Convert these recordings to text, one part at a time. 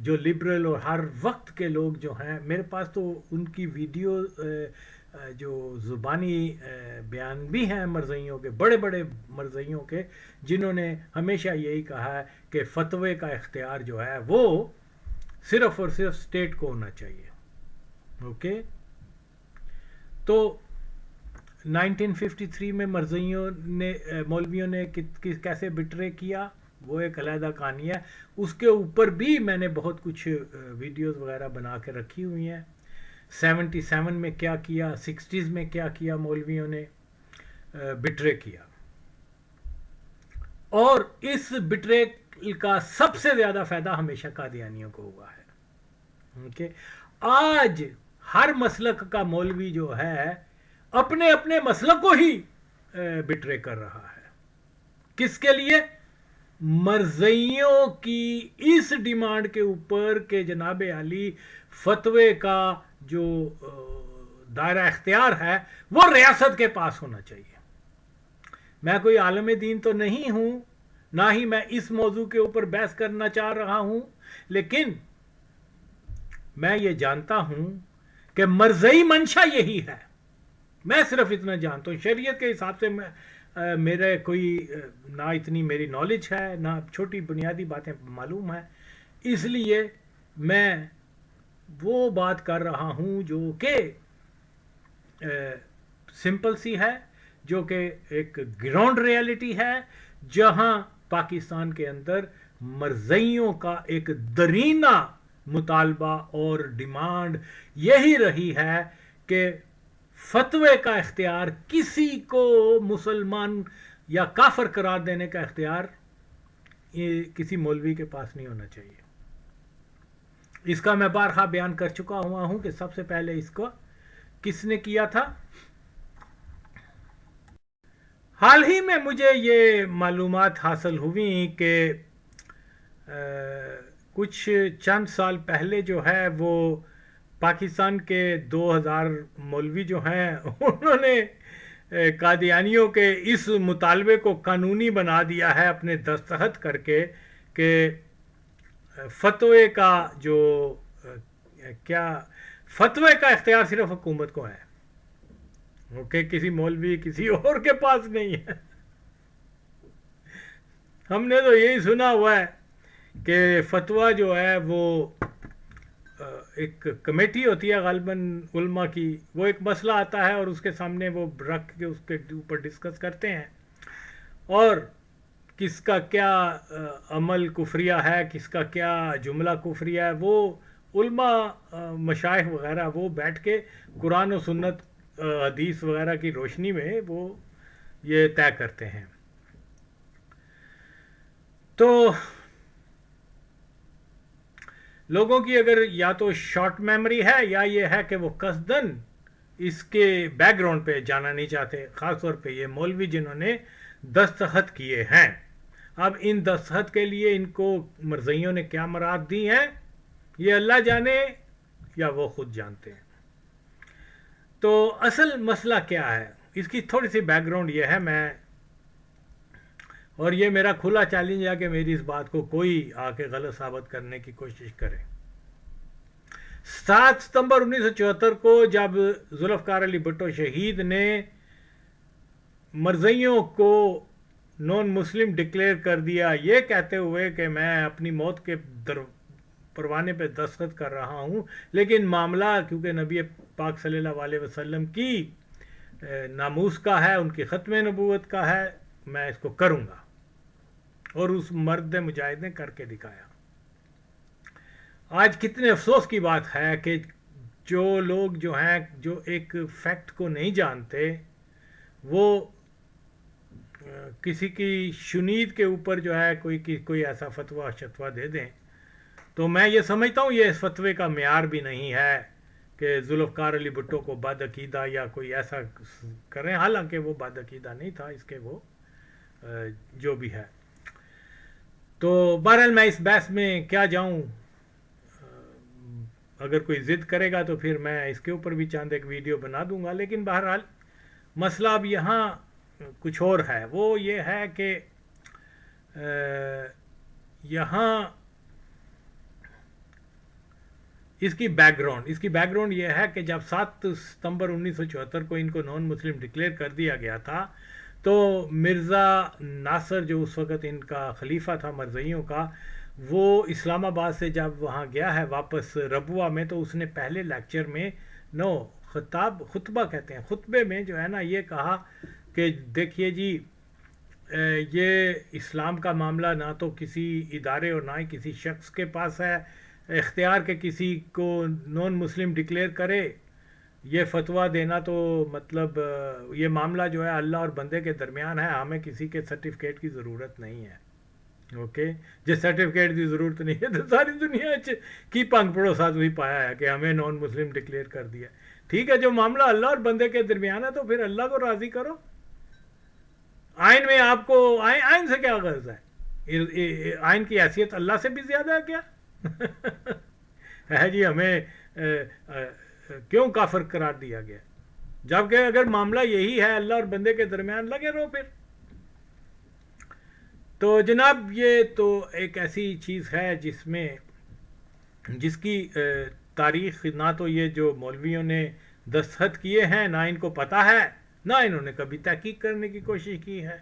جو لبرل اور ہر وقت کے لوگ جو ہیں، میرے پاس تو ان کی ویڈیو جو زبانی بیان بھی ہیں مرزائیوں کے، بڑے بڑے مرزائیوں کے، جنہوں نے ہمیشہ یہی کہا ہے کہ فتوے کا اختیار جو ہے وہ صرف اور صرف اسٹیٹ کو ہونا چاہیے. اوکے، تو 1953 میں مرزائیوں نے، مولویوں نے کیسے بٹرے کیا، وہ ایک علیحدہ کہانی ہے. اس کے اوپر بھی میں نے بہت کچھ ویڈیوز وغیرہ بنا کے رکھی ہوئی ہیں. 77 میں کیا کیا، 60s میں کیا کیا مولویوں نے، بٹرے کیا. اور اس بٹرے کا سب سے زیادہ فائدہ ہمیشہ قادیانیوں کو ہوا ہے. آج ہر مسلک کا مولوی جو ہے اپنے اپنے مسلک کو ہی بٹرے کر رہا ہے. کس کے لیے؟ مرزائیوں کی اس ڈیمانڈ کے اوپر کہ جناب علی فتوے کا جو دائرہ اختیار ہے وہ ریاست کے پاس ہونا چاہیے. میں کوئی عالم دین تو نہیں ہوں، نہ ہی میں اس موضوع کے اوپر بحث کرنا چاہ رہا ہوں، لیکن میں یہ جانتا ہوں کہ مرزائی منشا یہی ہے. میں صرف اتنا جانتا ہوں. شریعت کے حساب سے میرے کوئی نہ اتنی میری نالج ہے، نہ چھوٹی بنیادی باتیں معلوم ہیں، اس لیے میں وہ بات کر رہا ہوں جو کہ سمپل سی ہے، جو کہ ایک گراؤنڈ ریالٹی ہے، جہاں پاکستان کے اندر مرزائیوں کا ایک درینہ مطالبہ اور ڈیمانڈ یہی رہی ہے کہ فتوے کا اختیار، کسی کو مسلمان یا کافر قرار دینے کا اختیار کسی مولوی کے پاس نہیں ہونا چاہیے. اس کا میں بارہا بیان کر چکا ہوا ہوں کہ سب سے پہلے اس کو کس نے کیا تھا. حال ہی میں مجھے یہ معلومات حاصل ہوئی کہ کچھ چند سال پہلے جو ہے وہ پاکستان کے 2000 مولوی جو ہیں انہوں نے قادیانیوں کے اس مطالبے کو قانونی بنا دیا ہے اپنے دستخط کر کے کہ فتوے کا جو فتوے کا اختیار صرف حکومت کو ہے. اوکے، کسی مولوی کسی اور کے پاس نہیں ہے. ہم نے تو یہی سنا ہوا ہے کہ فتویٰ جو ہے وہ ایک کمیٹی ہوتی ہے غالباً علماء کی، وہ ایک مسئلہ آتا ہے اور اس کے سامنے وہ رکھ کے اس کے اوپر ڈسکس کرتے ہیں، اور کس کا کیا عمل کفریہ ہے، کس کا کیا جملہ کفریہ ہے، وہ علماء مشائخ وغیرہ وہ بیٹھ کے قرآن و سنت حدیث وغیرہ کی روشنی میں وہ یہ طے کرتے ہیں. تو لوگوں کی اگر یا تو شارٹ میموری ہے یا یہ ہے کہ وہ قصدن اس کے بیک گراؤنڈ پہ جانا نہیں چاہتے، خاص طور پہ یہ مولوی جنہوں نے دستخط کیے ہیں. اب ان دستخط کے لیے ان کو مرزائیوں نے کیا مراد دی ہیں یہ اللہ جانے یا وہ خود جانتے ہیں. تو اصل مسئلہ کیا ہے، اس کی تھوڑی سی بیک گراؤنڈ یہ ہے، اور یہ میرا کھلا چیلنج ہے کہ میری اس بات کو کوئی آ کے غلط ثابت کرنے کی کوشش کرے. 7 ستمبر 1974 کو جب ذوالفقار علی بھٹو شہید نے مرزائیوں کو نان مسلم ڈکلیئر کر دیا، یہ کہتے ہوئے کہ میں اپنی موت کے پروانے پہ دستخط کر رہا ہوں، لیکن معاملہ کیونکہ نبی پاک صلی اللہ علیہ وسلم کی ناموس کا ہے، ان کی ختم نبوت کا ہے، میں اس کو کروں گا. اور اس مرد مجاہد نے کر کے دکھایا. آج کتنے افسوس کی بات ہے کہ جو لوگ جو ہیں جو ایک فیکٹ کو نہیں جانتے، وہ کسی کی شنید کے اوپر جو ہے کوئی ایسا فتویٰ دے دیں. تو میں یہ سمجھتا ہوں یہ اس فتوے کا معیار بھی نہیں ہے کہ ذوالفقار علی بھٹو کو بد عقیدہ یا کوئی ایسا کریں، حالانکہ وہ بد عقیدہ نہیں تھا، اس کے وہ جو بھی ہے. تو بہرحال میں اس بحث میں کیا جاؤں، اگر کوئی ضد کرے گا تو پھر میں اس کے اوپر بھی چاند ایک ویڈیو بنا دوں گا. لیکن بہرحال مسئلہ اب یہاں کچھ اور ہے. وہ یہ ہے کہ یہاں اس کی بیک گراؤنڈ یہ ہے کہ جب 7 ستمبر 1974 کو ان کو نان مسلم ڈکلیئر کر دیا گیا تھا تو مرزا ناصر جو اس وقت ان کا خلیفہ تھا مرزائیوں کا، وہ اسلام آباد سے جب وہاں گیا ہے واپس ربوہ میں، تو اس نے پہلے لیکچر میں خطبہ کہتے ہیں، خطبے میں جو ہے نا یہ کہا کہ دیکھیے جی یہ اسلام کا معاملہ نہ تو کسی ادارے اور نہ ہی کسی شخص کے پاس ہے اختیار کہ کسی کو نان مسلم ڈکلیئر کرے، یہ فتویٰ دینا تو مطلب یہ معاملہ جو ہے اللہ اور بندے کے درمیان ہے، ہمیں کسی کے سرٹیفکیٹ کی ضرورت نہیں ہے. اوکے، جس سرٹیفکیٹ کی ضرورت نہیں ہے تو ساری دنیا کی پنگ پڑو ساتھ بھی پایا ہے کہ ہمیں نان مسلم ڈکلیئر کر دیا. ٹھیک ہے، جو معاملہ اللہ اور بندے کے درمیان ہے تو پھر اللہ کو راضی کرو. آئین میں آپ کو آئین سے کیا غرض ہے؟ آئین کی حیثیت اللہ سے بھی زیادہ ہے کیا؟ ہے جی ہمیں کیوں کافر قرار دیا گیا؟ جبکہ اگر معاملہ یہی ہے اللہ اور بندے کے درمیان، لگے رہو پھر. تو جناب یہ تو ایک ایسی چیز ہے جس کی تاریخ نہ تو یہ جو مولویوں نے دستخط کیے ہیں نہ ان کو پتہ ہے، نہ انہوں نے کبھی تحقیق کرنے کی کوشش کی ہے.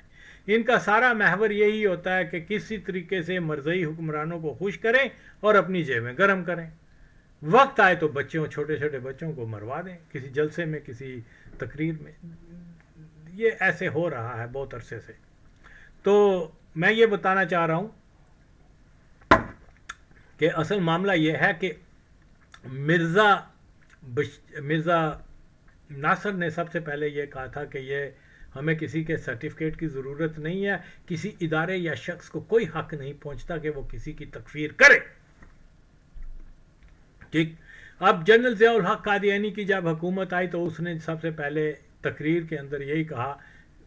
ان کا سارا محور یہی ہوتا ہے کہ کسی طریقے سے مرزئی حکمرانوں کو خوش کریں اور اپنی جیبیں گرم کریں. وقت آئے تو چھوٹے چھوٹے بچوں کو مروا دیں کسی جلسے میں، کسی تقریر میں. یہ ایسے ہو رہا ہے بہت عرصے سے. تو میں یہ بتانا چاہ رہا ہوں کہ اصل معاملہ یہ ہے کہ مرزا ناصر نے سب سے پہلے یہ کہا تھا کہ یہ ہمیں کسی کے سرٹیفکیٹ کی ضرورت نہیں ہے، کسی ادارے یا شخص کو کوئی حق نہیں پہنچتا کہ وہ کسی کی تکفیر کرے. ٹھیک. اب جنرل ضیاء الحق قادیانی کی جب حکومت آئی تو اس نے سب سے پہلے تقریر کے اندر یہی کہا،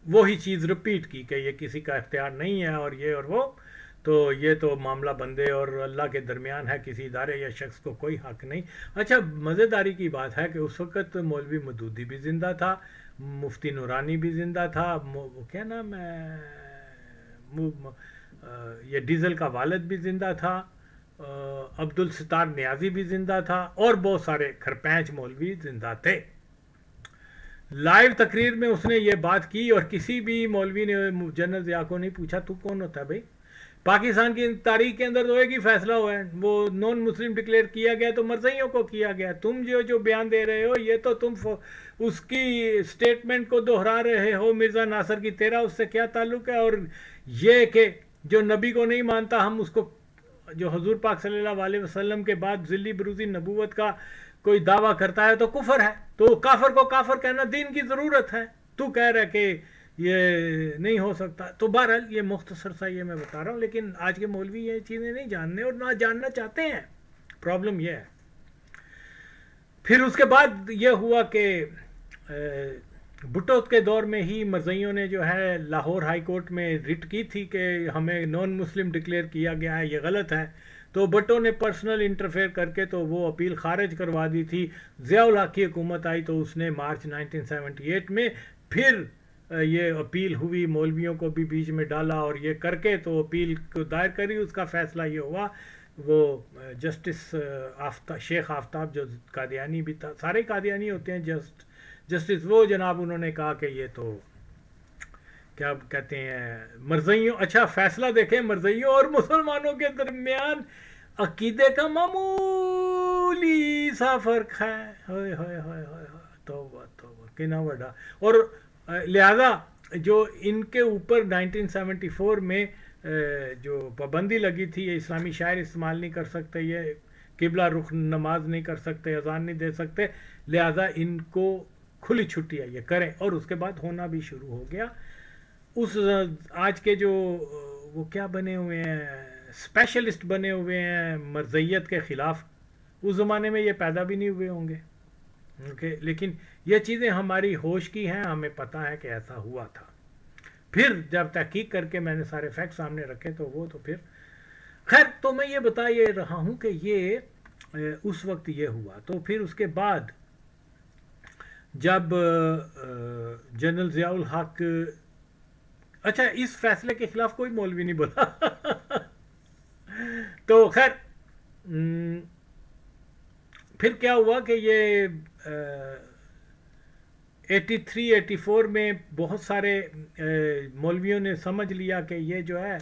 وہی چیز رپیٹ کی کہ یہ کسی کا اختیار نہیں ہے اور یہ اور وہ، تو یہ تو معاملہ بندے اور اللہ کے درمیان ہے، کسی ادارے یا شخص کو کوئی حق نہیں. اچھا مزیداری کی بات ہے کہ اس وقت مولوی مودودی بھی زندہ تھا، مفتی نورانی بھی زندہ تھا، کیا نام ہے یہ ڈیزل کا والد بھی زندہ تھا، عبدالستار نیازی بھی زندہ تھا، اور بہت سارے کھرپینچ مولوی زندہ تھے. لائیو تقریر میں اس نے یہ بات کی اور کسی بھی مولوی نے جنرل ضیاء کو نہیں پوچھا تو کون ہوتا ہے بھائی؟ پاکستان کی تاریخ کے اندر تو ایک ہی فیصلہ ہوا ہے، وہ نان مسلم ڈکلیئر کیا گیا تو مرزائیوں کو کیا گیا. تم جو بیان دے رہے ہو یہ تو تم اس کی سٹیٹمنٹ کو دہرا رہے ہو مرزا ناصر کی، تیرا اس سے کیا تعلق ہے؟ اور یہ کہ جو نبی کو نہیں مانتا ہم اس کو، جو حضور پاک صلی اللہ علیہ وسلم کے بعد ذلی بروزی نبوت کا کوئی دعویٰ کرتا ہے تو کفر ہے. تو کافر کو کافر کہنا دین کی ضرورت ہے، تو کہہ رہا کہ یہ نہیں ہو سکتا. تو بہرحال یہ مختصر سا یہ میں بتا رہا ہوں، لیکن آج کے مولوی یہ چیزیں نہیں جاننے اور نہ جاننا چاہتے ہیں. پرابلم یہ ہے. پھر اس کے بعد یہ ہوا کہ بھٹو کے دور میں ہی مرزائیوں نے جو ہے لاہور ہائی کورٹ میں رٹ کی تھی کہ ہمیں نان مسلم ڈکلیئر کیا گیا ہے، یہ غلط ہے. تو بھٹو نے پرسنل انٹرفیئر کر کے تو وہ اپیل خارج کروا دی تھی. ضیاء الحق کی حکومت آئی تو اس نے مارچ 1978 میں پھر یہ اپیل ہوئی، مولویوں کو بھی بیچ میں ڈالا اور یہ کر کے تو اپیل کو دائر کری. اس کا فیصلہ یہ ہوا، وہ جسٹس شیخ آفتاب جو قادیانی بھی تھا، سارے قادیانی ہوتے ہیں جسٹس، وہ جناب انہوں نے کہا کہ یہ تو کیا کہتے ہیں مرزائیوں، اچھا فیصلہ دیکھیں، مرزائیوں اور مسلمانوں کے درمیان عقیدے کا معمولی سا فرق ہے. ہوئے ہوئے ہوئے ہوئے توبہ توبہ کنا وڈا. اور لہذا جو ان کے اوپر 1974 میں جو پابندی لگی تھی، یہ اسلامی شاعر استعمال نہیں کر سکتے، یہ قبلہ رخ نماز نہیں کر سکتے، اذان نہیں دے سکتے، لہذا ان کو کھلی چھٹی ہے، یہ کریں. اور اس کے بعد ہونا بھی شروع ہو گیا. اس آج کے جو وہ کیا بنے ہوئے ہیں، اسپیشلسٹ بنے ہوئے ہیں مرزیت کے خلاف، اس زمانے میں یہ پیدا بھی نہیں ہوئے ہوں گے. لیکن یہ چیزیں ہماری ہوش کی ہیں، ہمیں پتہ ہے کہ ایسا ہوا تھا. پھر جب تحقیق کر کے میں نے سارے فیکٹ سامنے رکھے تو وہ تو پھر خیر. تو میں یہ بتا یہ رہا ہوں کہ یہ اس وقت یہ ہوا. تو پھر اس کے بعد جب جنرل ضیاء الحق، اچھا اس فیصلے کے خلاف کوئی مولوی نہیں بولا تو خیر پھر کیا ہوا کہ یہ 83-84 میں بہت سارے مولویوں نے سمجھ لیا کہ یہ جو ہے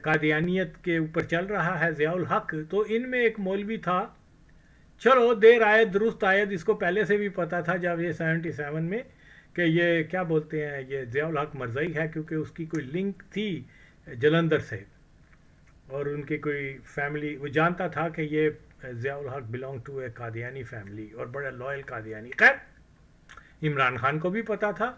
قادیانیت کے اوپر چل رہا ہے ضیاء الحق. تو ان میں ایک مولوی تھا، چلو دیر آئے درست آئے، اس کو پہلے سے بھی پتا تھا جب یہ 77 میں کہ یہ کیا بولتے ہیں یہ ضیاء الحق مرزائی ہے، کیونکہ اس کی کوئی لنک تھی جلندھر سے، اور ان کی کوئی فیملی، وہ جانتا تھا کہ یہ Zia ul Haq belong to a Qadiani family اور بڑا لائل قادیانی. خیر عمران خان کو بھی پتا تھا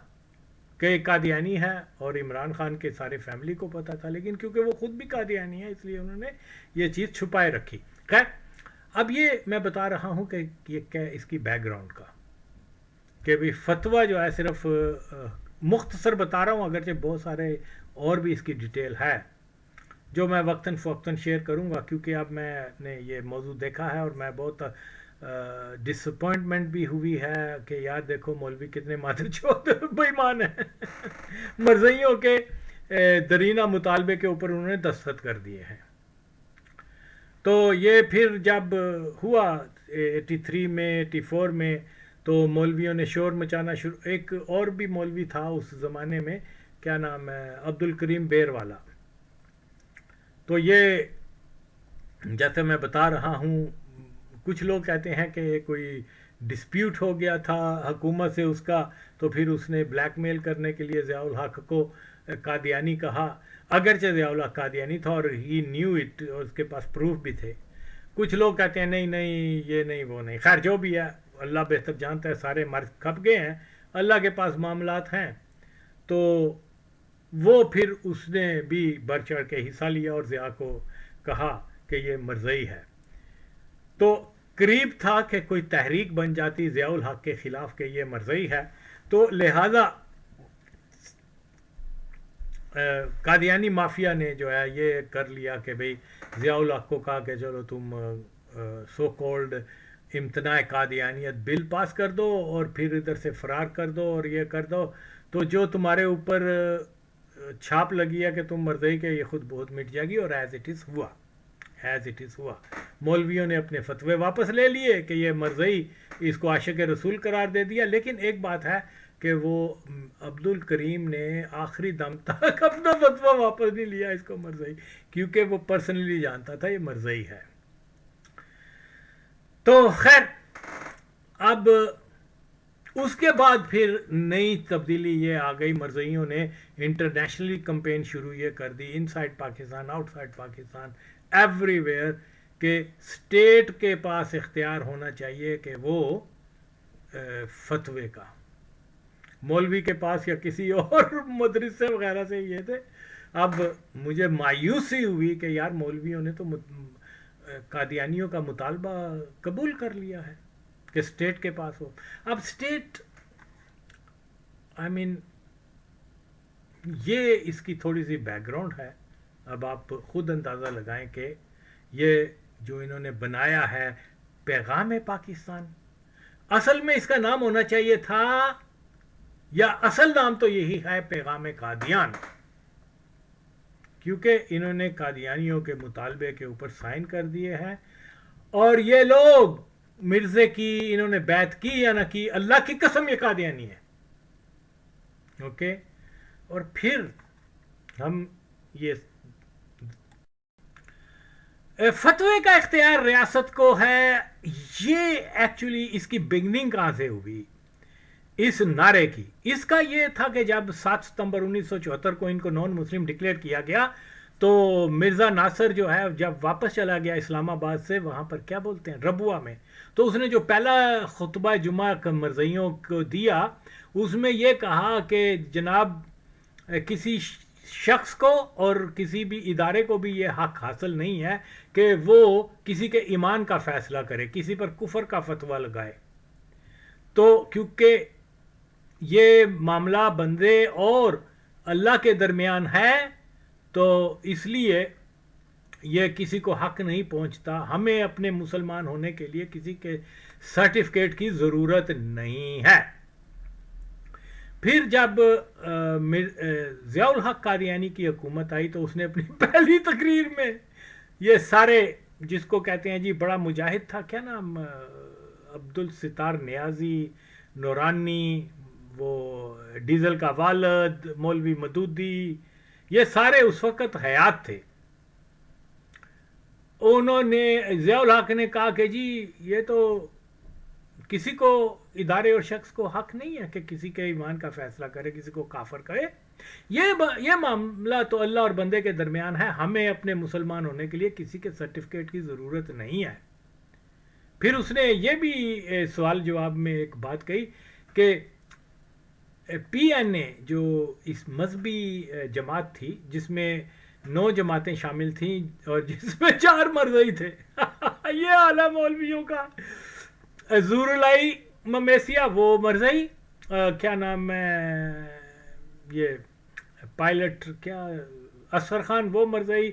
کہ ایک قادیانی ہے، اور عمران خان کے سارے فیملی کو پتا تھا، لیکن کیونکہ وہ خود بھی قادیانی ہے اس لیے انہوں نے یہ چیز چھپائے رکھی. خیر اب یہ میں بتا رہا ہوں کہ یہ کیا اس کی بیک گراؤنڈ کا، کہ بھی فتویٰ جو ہے صرف مختصر بتا رہا ہوں، اگرچہ بہت سارے اور بھی اس کی ڈیٹیل ہے جو میں وقتاً فوقتاً شیئر کروں گا، کیونکہ اب میں نے یہ موضوع دیکھا ہے اور میں بہت ڈس اپوائنٹمنٹ بھی ہوئی ہے کہ یار دیکھو مولوی کتنے مادر چوت بے ایمان ہیں. مرزائیوں کے درینہ مطالبے کے اوپر انہوں نے دستخط کر دیے ہیں. تو یہ پھر جب ہوا 83 میں 84 میں تو مولویوں نے شور مچانا شروع. ایک اور بھی مولوی تھا اس زمانے میں، کیا نام ہے، عبد الکریم بیر والا. تو یہ جیسے میں بتا رہا ہوں، کچھ لوگ کہتے ہیں کہ کوئی ڈسپیوٹ ہو گیا تھا حکومت سے اس کا، تو پھر اس نے بلیک میل کرنے کے لیے ضیاء الحق کو قادیانی کہا، اگرچہ ضیاء الحق قادیانی تھا اور ہی نیو اٹ، اور اس کے پاس پروف بھی تھے. کچھ لوگ کہتے ہیں نہیں نہیں یہ نہیں وہ نہیں. خیر جو بھی ہے اللہ بہتر جانتا ہے، سارے مر کھپ گئے ہیں، اللہ کے پاس معاملات ہیں. تو وہ پھر اس نے بھی بڑھ چڑھ کے حصہ لیا اور ضیاء کو کہا کہ یہ مرزائی ہے. تو قریب تھا کہ کوئی تحریک بن جاتی ضیاء الحق کے خلاف کہ یہ مرزائی ہے، تو لہٰذا قادیانی مافیا نے جو ہے یہ کر لیا کہ بھئی ضیاء الحق کو کہا کہ چلو تم سو کولڈ امتناع قادیانیت بل پاس کر دو اور پھر ادھر سے فرار کر دو اور یہ کر دو، تو جو تمہارے اوپر چھاپ لگی ہے کہ تم مرزائی کے، یہ خود بہت مٹ جائے گی. اور ایز اٹ از ہوا مولویوں نے اپنے فتوے واپس لے لیے کہ یہ مرزائی، اس کو عاشق رسول قرار دے دیا. لیکن ایک بات ہے کہ وہ عبد الکریم نے آخری دم تک اپنا فتویٰ واپس نہیں لیا اس کو مرزائی، کیونکہ وہ پرسنلی جانتا تھا یہ مرزائی ہے. تو خیر اب اس کے بعد پھر نئی تبدیلی یہ آ گئی، مرزائیوں نے انٹرنیشنلی کمپین شروع یہ کر دی، inside Pakistan outside Pakistan everywhere, کہ اسٹیٹ کے پاس اختیار ہونا چاہیے کہ وہ فتوے کا، مولوی کے پاس یا کسی اور مدرسے وغیرہ سے یہ تھے. اب مجھے مایوسی ہوئی کہ یار مولویوں نے تو قادیانیوں کا مطالبہ قبول کر لیا ہے کہ اسٹیٹ کے پاس ہو. اب اسٹیٹ یہ اس کی تھوڑی سی بیک گراؤنڈ ہے. اب آپ خود اندازہ لگائیں کہ یہ جو انہوں نے بنایا ہے پیغام پاکستان، اصل میں اس کا نام ہونا چاہیے تھا، یا اصل نام تو یہی ہے پیغام قادیان، کیونکہ انہوں نے قادیانیوں کے مطالبے کے اوپر سائن کر دیے ہیں. اور یہ لوگ مرزے کی انہوں نے بیعت کی یا نہ کی، اللہ کی قسم یہ قادیانی ہے. اوکے. اور پھر ہم یہ فتوے کا اختیار ریاست کو ہے، یہ ایکچولی اس کی بگننگ کہاں سے ہوئی اس نعرے کی؟ اس کا یہ تھا کہ جب 7 ستمبر 1974 کو ان کو نان مسلم ڈکلیئر کیا گیا، تو مرزا ناصر جو ہے جب واپس چلا گیا اسلام آباد سے، وہاں پر کیا بولتے ہیں ربوہ میں، تو اس نے جو پہلا خطبہ جمعہ مرزائیوں کو دیا، اس میں یہ کہا کہ جناب کسی شخص کو اور کسی بھی ادارے کو بھی یہ حق حاصل نہیں ہے کہ وہ کسی کے ایمان کا فیصلہ کرے، کسی پر کفر کا فتویٰ لگائے. تو کیونکہ یہ معاملہ بندے اور اللہ کے درمیان ہے، تو اس لیے یہ کسی کو حق نہیں پہنچتا. ہمیں اپنے مسلمان ہونے کے لیے کسی کے سرٹیفکیٹ کی ضرورت نہیں ہے. پھر جب ضیاء الحق قادیانی کی حکومت آئی تو اس نے اپنی پہلی تقریر میں یہ سارے، جس کو کہتے ہیں جی بڑا مجاہد تھا، کیا نام عبدالستار نیازی، نورانی، وہ ڈیزل کا والد، مولوی مدودی، یہ سارے اس وقت حیات تھے. انہوں نے ضیاء الحق نے کہا کہ جی یہ تو کسی کو، ادارے اور شخص کو حق نہیں ہے کہ کسی کے ایمان کا فیصلہ کرے، کسی کو کافر کرے. یہ معاملہ تو اللہ اور بندے کے درمیان ہے، ہمیں اپنے مسلمان ہونے کے لیے کسی کے سرٹیفکیٹ کی ضرورت نہیں ہے. پھر اس نے یہ بھی سوال جواب میں ایک بات کہی کہ پی این اے جو اس مذہبی جماعت تھی جس میں 9 جماعتیں شامل تھیں اور جس میں 4 مرزئی تھے یہ اعلیٰ مولویوں کا. زور الہی ممیسیہ وہ مرزئی، کیا نام ہے یہ پائلٹ کیا اصغر خان وہ مرزئی،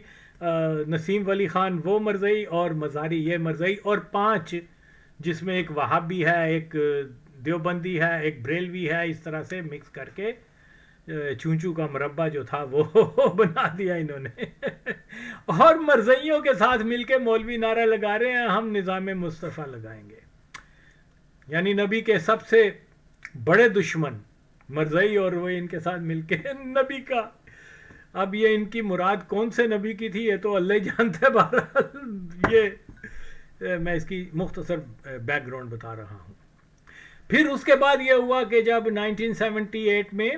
نسیم ولی خان وہ مرزئی، اور مزاری یہ مرزئی، اور 5 جس میں ایک وہابی ہے، ایک دیوبندی ہے، ایک بریلوی ہے. اس طرح سے مکس کر کے چونچو کا مربع جو تھا وہ بنا دیا انہوں نے. اور مرزئیوں کے ساتھ مل کے مولوی نعرہ لگا رہے ہیں ہم نظام مصطفیٰ لگائیں گے. یعنی نبی کے سب سے بڑے دشمن مرزئی، اور وہ ان کے ساتھ مل کے نبی کا. اب یہ ان کی مراد کون سے نبی کی تھی یہ تو اللہ ہی جانتا ہے. بہرحال یہ میں اس کی مختصر بیک گراؤنڈ بتا رہا ہوں. پھر اس کے بعد یہ ہوا کہ جب 1978 میں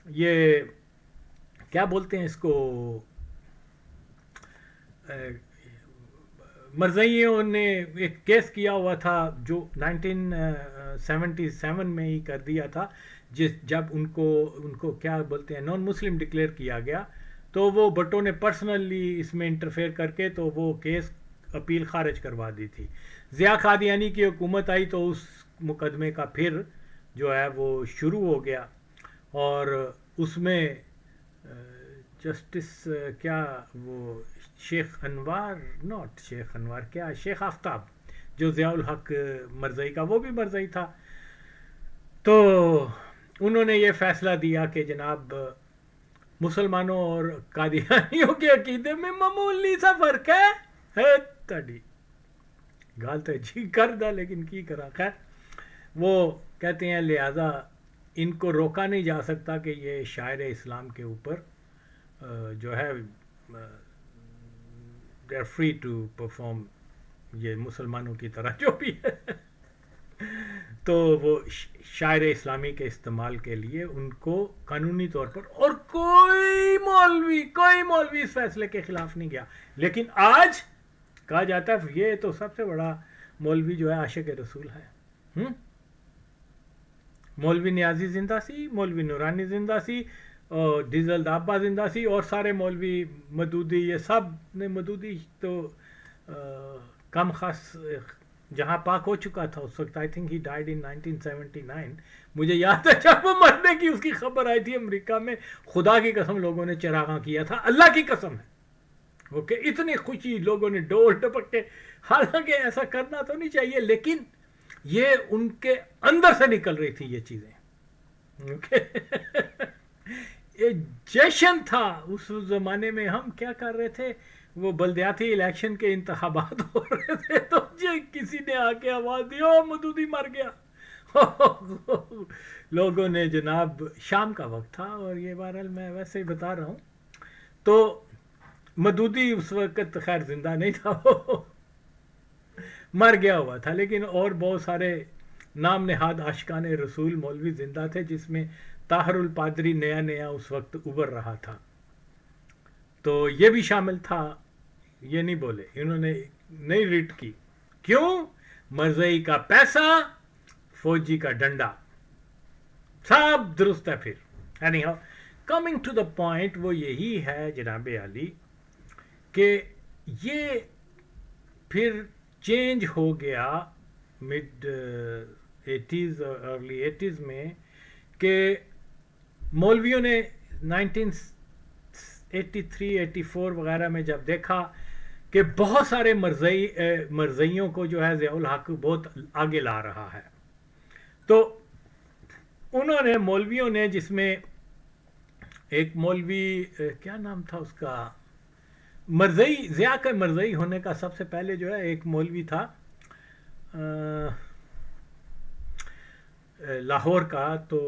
یہ کیا بولتے ہیں اس کو، مرزئیوں نے ایک کیس کیا ہوا تھا جو 1977 میں ہی کر دیا تھا، جب ان کو کیا بولتے ہیں نان مسلم ڈکلیئر کیا گیا، تو وہ بھٹو نے پرسنلی اس میں انٹرفیئر کر کے تو وہ کیس اپیل خارج کروا دی تھی. ضیاء قادیانی کی حکومت آئی تو اس مقدمے کا پھر جو ہے وہ شروع ہو گیا، اور اس میں جسٹس کیا وہ شیخ انوار کیا شیخ آفتاب جو ضیاء الحق مرزئی کا وہ بھی مرزئی تھا. تو انہوں نے یہ فیصلہ دیا کہ جناب مسلمانوں اور قادیانیوں کے عقیدے میں معمولی سا فرق ہے. تڑی گال تو جی کر دا لیکن کی کرا. خیر وہ کہتے ہیں لہذا ان کو روکا نہیں جا سکتا کہ یہ شاعر اسلام کے اوپر جو ہے they are free to perform یہ مسلمانوں کی طرح جو بھی ہے. تو وہ شاعر اسلامی کے استعمال کے لیے ان کو قانونی طور پر، اور کوئی مولوی اس فیصلے کے خلاف نہیں گیا. لیکن آج کہا جاتا ہے یہ تو سب سے بڑا مولوی جو ہے عاشق رسول ہے. مولوی نیازی زندہ سی، مولوی نورانی زندہ سی، اور ڈیزل دابا زندہ سی، اور سارے مولوی مدودی یہ سب نے، مدودی تو کم خاص جہاں پاک ہو چکا تھا اس وقت. آئی تھنک ہی ڈائیڈ ان 1979. مجھے یاد ہے جب وہ مرنے کی اس کی خبر آئی تھی امریکہ میں، خدا کی قسم لوگوں نے چراغاں کیا تھا، اللہ کی قسم ہے. اوکے اتنی خوشی لوگوں نے ڈول ٹپکے، حالانکہ ایسا کرنا تو نہیں چاہیے لیکن یہ ان کے اندر سے نکل رہی تھی یہ چیزیں. اوکے یہ جشن تھا اس زمانے میں. ہم کیا کر رہے تھے، وہ بلدیاتی الیکشن کے انتخابات ہو رہے تھے تو کسی نے آ کے آواز دی او مدودی مر گیا. لوگوں نے جناب، شام کا وقت تھا اور یہ بہرحال میں ویسے ہی بتا رہا ہوں. تو مدودی اس وقت خیر زندہ نہیں تھا، وہ مر گیا ہوا تھا، لیکن اور بہت سارے نام نہاد عاشقان رسول مولوی زندہ تھے، جس میں طاہر الپادری نیا اس وقت ابھر رہا تھا. تو یہ بھی شامل تھا. یہ نہیں بولے، انہوں نے نہیں ریٹ کی. کیوں؟ مرزئی کا پیسہ، فوجی کا ڈنڈا، سب درست ہے. پھر anyhow coming to the point, وہ یہی ہے جناب عالی کہ یہ پھر چینج ہو گیا مڈ 80s اور ارلی 80s میں، کہ مولویوں نے 1983-84 وغیرہ میں جب دیکھا کہ بہت سارے مرزئیوں کو جو ہے ضیاء الحق بہت آگے لا رہا ہے، تو انہوں نے مولویوں نے، جس میں ایک مولوی کیا نام تھا اس کا، مرزئی ضیاء کا مرزئی ہونے کا سب سے پہلے جو ہے ایک مولوی تھا لاہور کا تو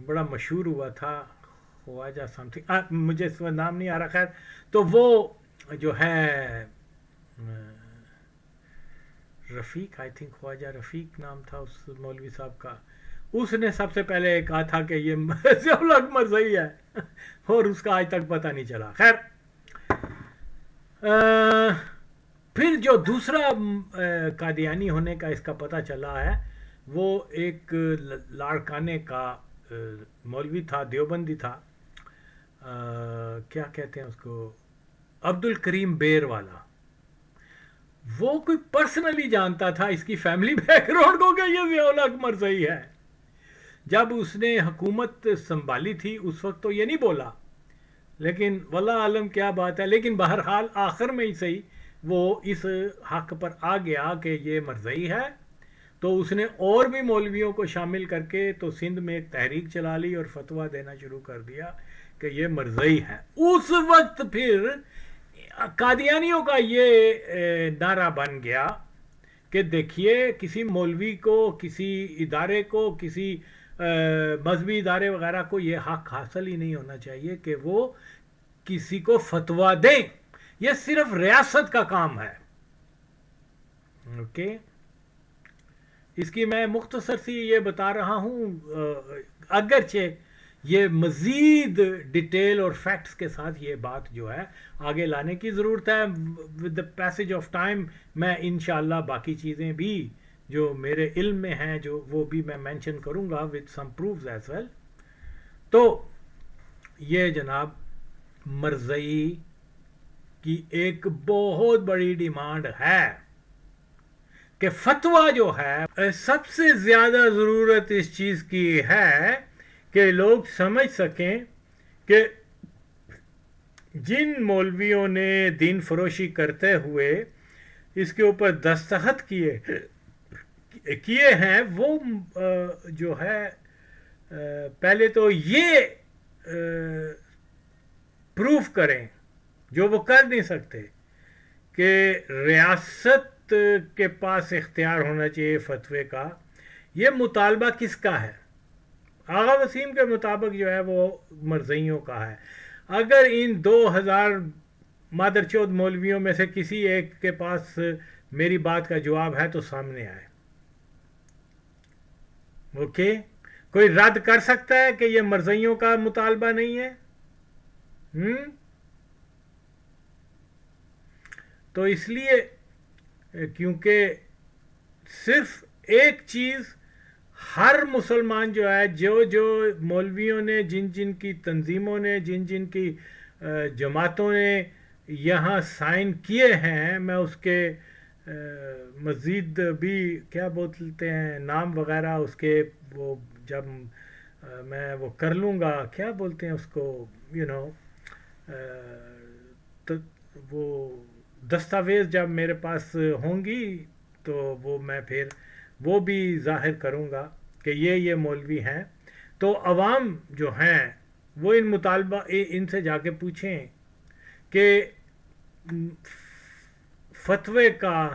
بڑا مشہور ہوا تھا خواجہ سم تھنگ، مجھے اس وقت نام نہیں آ رہا، خیر تو وہ جو ہے رفیق، آئی تھنک خواجہ رفیق نام تھا اس مولوی صاحب کا، اس نے سب سے پہلے کہا تھا کہ یہ ضیاء الحق مرزئی ہے اور اس کا آج تک پتہ نہیں چلا. خیر پھر جو دوسرا قادیانی ہونے کا اس کا پتہ چلا ہے وہ ایک لاڑکانے کا مولوی تھا، دیوبندی تھا، کیا کہتے ہیں اس کو، عبد الکریم بیر والا. وہ کوئی پرسنلی جانتا تھا اس کی فیملی بیک گراؤنڈ کو کہ یہ ضیاء الحق مرزئی ہے. جب اس نے حکومت سنبھالی تھی اس وقت تو یہ نہیں بولا، لیکن واللہ عالم کیا بات ہے، لیکن بہرحال آخر میں ہی صحیح وہ اس حق پر آ گیا کہ یہ مرزئی ہے. تو اس نے اور بھی مولویوں کو شامل کر کے تو سندھ میں ایک تحریک چلا لی اور فتویٰ دینا شروع کر دیا کہ یہ مرزئی ہے. اس وقت پھر قادیانیوں کا یہ نعرہ بن گیا کہ دیکھیے کسی مولوی کو، کسی ادارے کو، کسی مذہبی ادارے وغیرہ کو یہ حق حاصل ہی نہیں ہونا چاہیے کہ وہ کسی کو فتویٰ دیں، یہ صرف ریاست کا کام ہے. اوکے، اس کی میں مختصر سی یہ بتا رہا ہوں، اگرچہ یہ مزید ڈیٹیل اور فیکٹس کے ساتھ یہ بات جو ہے آگے لانے کی ضرورت ہے. With the passage of time میں انشاءاللہ باقی چیزیں بھی جو میرے علم میں ہیں جو وہ بھی میں مینشن کروں گا with some proofs as well. تو یہ جناب مرزئی کی ایک بہت بڑی ڈیمانڈ ہے کہ فتویٰ جو ہے، سب سے زیادہ ضرورت اس چیز کی ہے کہ لوگ سمجھ سکیں کہ جن مولویوں نے دین فروشی کرتے ہوئے اس کے اوپر دستخط کیے ہیں وہ جو ہے پہلے تو یہ پروف کریں، جو وہ کر نہیں سکتے، کہ ریاست کے پاس اختیار ہونا چاہیے فتوے کا. یہ مطالبہ کس کا ہے؟ آغا وسیم کے مطابق جو ہے وہ مرزئیوں کا ہے. اگر ان 2000 مادر چود مولویوں میں سے کسی ایک کے پاس میری بات کا جواب ہے تو سامنے آئے. اوکے، کوئی رد کر سکتا ہے کہ یہ مرزئیوں کا مطالبہ نہیں ہے؟ تو اس لیے کیونکہ صرف ایک چیز ہر مسلمان جو ہے، جو مولویوں نے، جن کی تنظیموں نے، جن کی جماعتوں نے یہاں سائن کیے ہیں، میں اس کے مزید بھی کیا بولتے ہیں نام وغیرہ اس کے، وہ جب میں وہ کر لوں گا، کیا بولتے ہیں اس کو، وہ دستاویز جب میرے پاس ہوں گی تو وہ میں پھر وہ بھی ظاہر کروں گا کہ یہ مولوی ہیں. تو عوام جو ہیں وہ ان مطالبہ ان سے جا کے پوچھیں کہ فتوے کا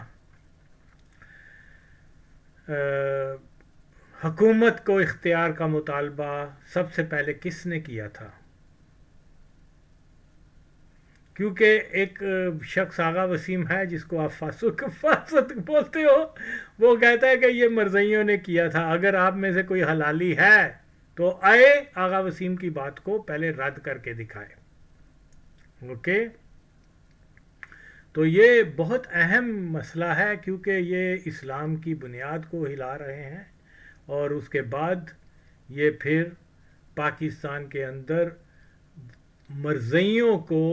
حکومت کو اختیار کا مطالبہ سب سے پہلے کس نے کیا تھا؟ کیونکہ ایک شخص آغا وسیم ہے جس کو آپ فاسق بولتے ہو، وہ کہتا ہے کہ یہ مرزئیوں نے کیا تھا. اگر آپ میں سے کوئی حلالی ہے تو آئے آغا وسیم کی بات کو پہلے رد کر کے دکھائے. اوکے، تو یہ بہت اہم مسئلہ ہے کیونکہ یہ اسلام کی بنیاد کو ہلا رہے ہیں، اور اس کے بعد یہ پھر پاکستان کے اندر مرزئیوں کو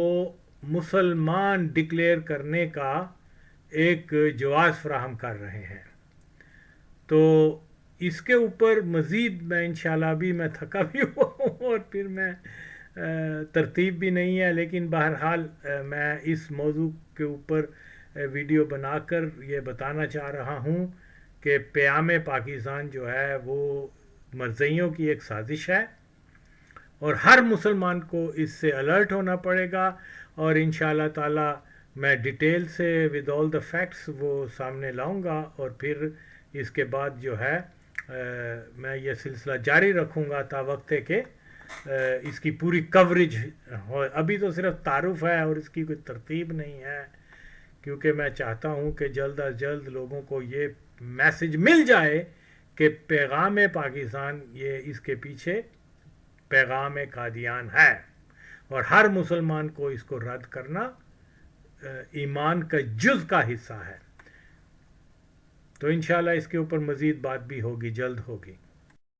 مسلمان ڈکلیئر کرنے کا ایک جواز فراہم کر رہے ہیں. تو اس کے اوپر مزید میں انشاءاللہ بھی میں تھکا بھی ہوا ہوں اور پھر میں ترتیب بھی نہیں ہے، لیکن بہرحال میں اس موضوع کے اوپر ویڈیو بنا کر یہ بتانا چاہ رہا ہوں کہ پیام پاکستان جو ہے وہ مرزئیوں کی ایک سازش ہے، اور ہر مسلمان کو اس سے الرٹ ہونا پڑے گا. اور انشاءاللہ تعالی میں ڈیٹیل سے ود آل دا فیکٹس وہ سامنے لاؤں گا، اور پھر اس کے بعد جو ہے میں یہ سلسلہ جاری رکھوں گا تا وقت کہ اس کی پوری کوریج ہو۔ ابھی تو صرف تعارف ہے اور اس کی کوئی ترتیب نہیں ہے، کیونکہ میں چاہتا ہوں کہ جلد از جلد لوگوں کو یہ میسج مل جائے کہ پیغام پاکستان یہ اس کے پیچھے پیغام قادیان ہے، اور ہر مسلمان کو اس کو رد کرنا ایمان کا جز کا حصہ ہے۔ تو انشاءاللہ اس کے اوپر مزید بات بھی ہوگی، جلد ہوگی۔